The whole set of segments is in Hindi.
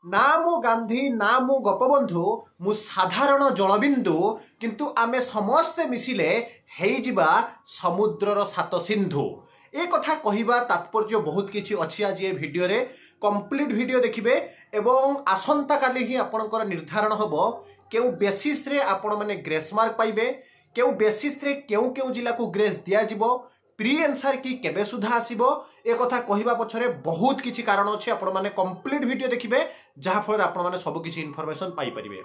ना मु गांधी ना मु गोपबंधु मु साधारण जलबिंदु किंतु आमे समस्ते मिसिले हेइजिबा समुद्रर सात सिंधु। ए कथा कहिबा तात्पर्य बहुत किछि अछि। आज ये वीडियो रे कंप्लीट वीडियो देखिबे एवं आसंता काली ही आपनकर निर्धारण होबो केउ बेसिस रे आपण माने ग्रेस मार्क पाइबे, केउ बेसिस रे केउ केउ जिला को ग्रेस दिया जिवो, प्री आंसर की केबे सुधा आसीबो, ए कथा कहिबा पछरे बहुत किछि कारण अछि। आपण माने कंप्लीट वीडियो देखिबे जहा फल आपण माने सब किछि इन्फॉर्मेशन पाई परिबे।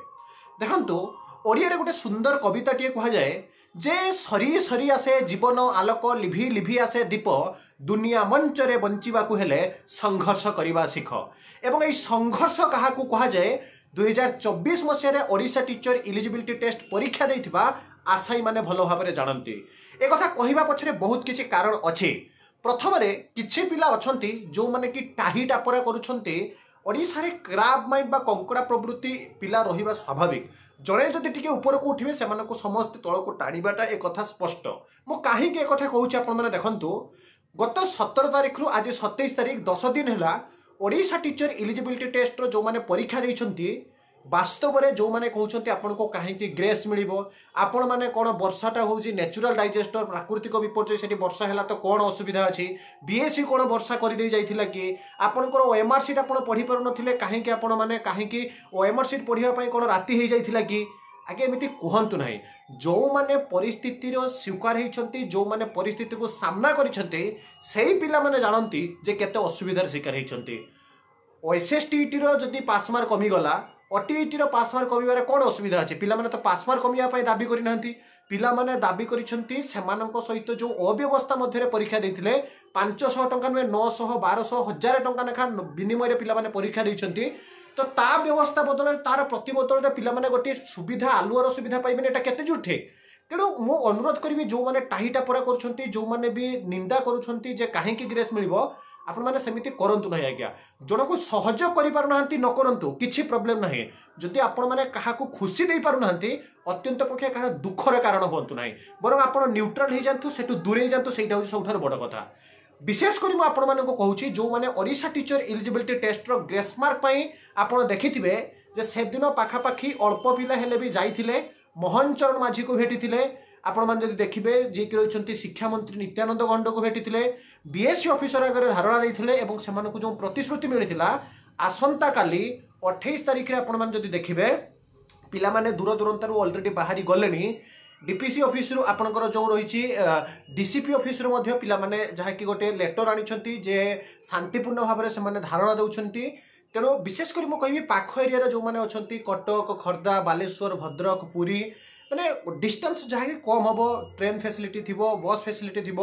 देखंतु ओडिया रे गोटे सुंदर कविता टिए कहा जाए जे सरी सरी आसे जीवन आलोक लिभि लिभि आसे दीप दुनिया मंच रे बंचिबा को हेले संघर्ष करिबा सिख। एवं एई संघर्ष कहा को कहा जाए 2024 मसिया रे ओडिशा टीचर एलिजिबिलिटी टेस्ट परीक्षा देथिबा आशाई माने भलो भाबरे जानंती। ए कथा कहिबा पछरे बहुत किछि कारण अछि। प्रथम रे किछि पिला अछंती जो माने कि टाही टापरा करूछंती ओडिशा रे क्राब माइंड बा कंकड़ा प्रवृत्ति पिला रहिबा स्वाभाविक। जणे जदि टिके ऊपर को उठिबे सेमान को समस्त तळ को टाणीबाटा ए कथा स्पष्ट। मो काहे के कथा कहूछि आपण माने देखंतु गत 17 तारिख रु आज 27 तारिख 10 दिन हैला ओडिशा टीचर एलिजिबिलिटी टेस्ट रो जो माने परीक्षा दैछंती वास्तव रे जो माने कहउछंती आपन को काहे कि ग्रेस मिलिबो, आपण माने कोन वर्षाटा होउची नेचुरल डाइजेस्टर प्राकृतिक विपर्य सेठी वर्षा हैला तो कोन असुविधा अछि, बीएससी कोन वर्षा करि दे जाइथिला कि आपन को ओएमआर शीट आपण पढी पारु नथिले काहे कि आपण माने काहे कि ओएमआर शीट पढिया पई कोन राती हे जाइथिला कि आगे एमिति कहंतु नाही। जो माने परिस्थिति रो स्वीकार हेछंती, जो माने परिस्थिति को सामना करिसंती सेही पिला माने जानंती जे केते असुविधार शिकार हेछंती। ओएसएसटीटी रो जदी पास मार्क कमी गला ओटीईटी रो पास मार्क कमिबारे कोन असुविधा अछि। पिला माने तो पास मार्क कमिया पई दाबी करि नाहंती, पिला माने दाबी करिसंती सेमानक सहित जो अव्यवस्था मध्ये परीक्षा देथिले 500 टंका में 900 1200 1000 टंका नेखा विनिमय रे पिला माने परीक्षा दैछंती। तो ता व्यवस्था बदल तार प्रति बदल रे पिला माने गोटे सुविधा आलुआर सुविधा पाइबेन एटा केते जुठे। तेणु मु अनुरोध करी जो माने टाहीटा परा करूछंती, जो माने भी निंदा करूछंती जे काहे कि ग्रेस मिलिबो आपण माने सेमिति करंतु नाही। आज्ञा जण को सहयोग करि पारु नाहंती न करंतु किछि प्रॉब्लम नाही। जदि आपण माने काहा को खुशी देई पारु नाहंती अत्यंत पक्षे काहा दुखर कारण होंतु नाही, बरं आपण न्यूट्रल हे जानतु सेटु दूरे जानतु सेटा हो सबथार बड़ कथा। विशेष करी मु आपण माने को कहूची जो माने ओडिशा टीचर एलिजिबिलिटी टेस्ट रो ग्रेस मार्क पई आपण देखिथिबे जे से दिन पाखा पाखी अल्प पिला हेले भी जाइथिले मोहन चरण माझी को भेटिथिले। आपण मान जदि देखिबे जे कि रहिसंती शिक्षा मंत्री नित्यानंद गंड को भेटिथिले, बीएससी ऑफिसर आगे धारणा दैथिले एवं सेमानकु जो प्रतिश्रुति मिलिथिला आसंता काली 28 तारिख रे आपण मान जदि देखिबे पिला माने दूर दूरंतारु ऑलरेडी बाहरी गलेनी। डीपीसी ऑफिस रु आपनकर जो रहिछि डीसीपी ऑफिस रु मध्ये पिला माने जहा कि गोटे लेटर आनिछंती जे शांतिपूर्ण भाव से माने धारणा दउछंती। तेणु विशेष करी मु कहिबी पाख एरिया रे जो माने अछंती कटक खर्दा बालेश्वर भद्रक पुरी माने डिस्टेंस जहाँ कि कम हम ट्रेन फैसिलिटी थी बस फैसिलिटी थी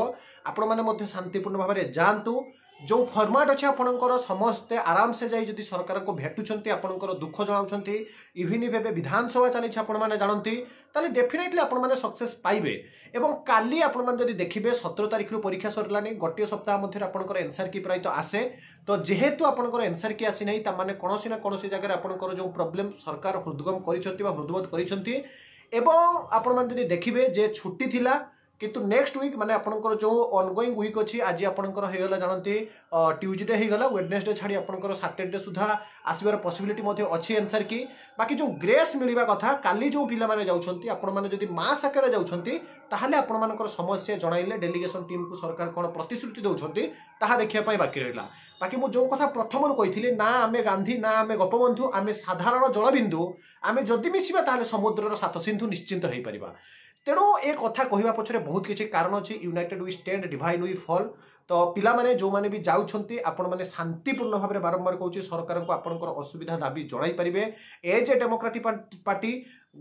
आपण मैंने शांतिपूर्ण भाव में जातु। जो फॉर्मेट अच्छे आपणकर समस्ते आराम से जाई जदि सरकार को भेटुंट आपणकर दुख जनाऊँच इवन एवं विधानसभा चली आपने जानती ताले डेफिनेटली आपण मैंने सक्सेस पाइबे। एवं काली आपण मैंने जदि देखिए 17 तारिख रु परीक्षा सरलानी गोटे सप्ताह मध्य आपणकर एनसर की प्राय तो आसे। तो जेहेतु आपणकर एनसर की आसी नहीं ताने कौन ना कौन जगह आपणकर जो प्रोब्लेम सरकार हृदगम हृदबोध कर एवं आपण मैंने जदि देखिए जे छुट्टी थिला किंतु नेक्स्ट वीक माने आपनकर जो ऑनगोइंग वीक अछि आज आपनकर हेगला जानती ट्यूसडे हेगला वेडनेसडे छाड़ी आपनकर सैटरडे सुधा आसीबार पॉसिबिलिटी मध्ये अछि आंसर की। बाकी जो ग्रेस मिलिबा कथा काली जो पिला माने जाउछंती आपण माने जदि मास आकार जाउछंती ताहाले आपण मानकर समस्या जणाइले डेलीगेशन टीम को सरकार कोन प्रतिश्रुति दउछंती ताहा देखिया पई बाकी रहिला। बाकी मु जो कथा प्रथम कहिथिले ना आमे गांधी ना आमे गोपबंधु आमे साधारण जलबिंदु आमे जदि मिसिबा ताहाले समुद्रर सात सिंधु निश्चिंत होई परिबा। तेणु ए कथा कहवा पछरे बहुत किछि कारण अछि। United we stand divine we fall. तो पिला माने जो माने भी जाउछंती आपण माने शांतिपूर्ण भाव में बारंबार कहउछि सरकार को आपनकर असुविधा दाबी जणाई परिबे। As a democratic party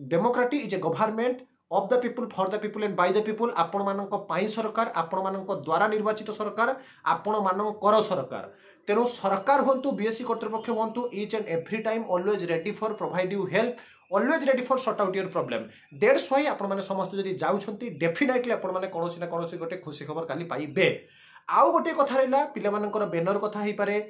democratic is a government of the people for the people and by the people. आपण मानक पाई सरकार आपण मानक द्वारा निर्वाचित सरकार आपण मानकर सरकार। तेणु सरकार होंतु बीएससी कर्तृपक्ष होंतु each and every time always ready for provide you help always ready for sort out your problem. That's why आपण माने समस्त जदि जाउछंती डेफिनेटली आपण माने कोनोसी ना कोनोसी गोटे खुशी खबर काली पाइबे। आउ गोटे कथा रहिला पिला मानकर बैनर कथा ही पारे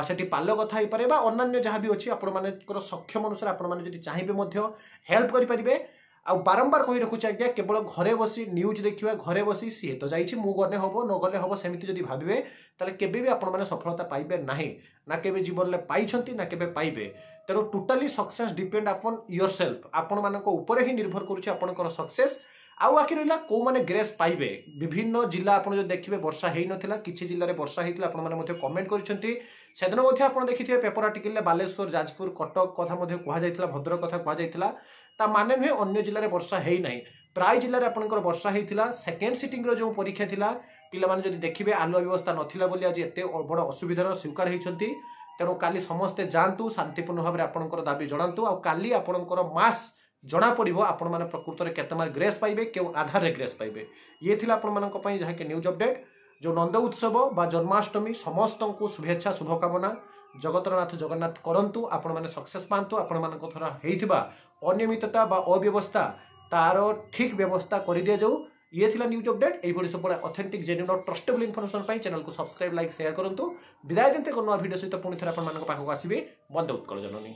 सेठी पालो कथा ही पारे बा अन्य जहाँ भी अछि आपण मानकर सक्षम अनुसार आपण माने जदि चाहिबे मध्य हेल्प करि परिबे। बारंबार कही रखुचे आज्ञा केवल घरे बसी न्यूज देखिए घरे बसी सी तो जाइए मु गले हम न गले हम सेमती जब भावे ताले केबे भी आपण माने सफलता पाइबे नहीं ना केबे जीवन में पाइछंती ना केबे पाइबे तेणु totally success depend upon your self आपण मानक ऊपर ही निर्भर करुचे आपनकर सक्सेस आउ बाकी रहा कौ मैंने ग्रेस पाइबे विभिन्न जिला आप जो देखिए वर्षा हो नाला किसी जिले में वर्षा होता आपने कमेंट करदिन आप देखिए पेपर आर्टिकल बालेश्वर जाजपुर कटक कथा कहुई भद्रक कथा कहुई ता माने नुहे अन्य जिले में वर्षा है ना प्राय जिले में आपंकर वर्षा होता सेकेंड सिटिंग जो परीक्षा था पिलाने जब देखिए आलुआ व्यवस्था नाला आज एत बड़ असुविधार स्वीकार होती तेणु काली समस्ते जातु शांतिपूर्ण भाव में आपंकर दाबी जनातु आली आपंकर मास जना पड़ो आपण मैंने प्रकृत में केते मार ग्रेस पाइबे क्यों आधार रे ग्रेस पाइबे ये थिला आपण मानक पई जहा के न्यूज अपडेट जो नंद उत्सव बा जन्माष्टमी समस्त को शुभेच्छा शुभकामना जगतरनाथ जगन्नाथ करंतु आपण माने सक्सेस पांतु आपण मानक थरा हेइथिबा अनियमितता बा अव्यवस्था तार ठीक व्यवस्था कर दिया जाऊ ये थिला न्यूज अपडेट एई भली सब ऑथेंटिक जेन्युइन और ट्रस्टेबल इन्फॉर्मेशन पई चैनल को सब्सक्राइब लाइक शेयर करंतु विदाय देते को नवा वीडियो सहित पुणी थरा आपण मानक पाखक आसीबे बंद उत्कल जननी।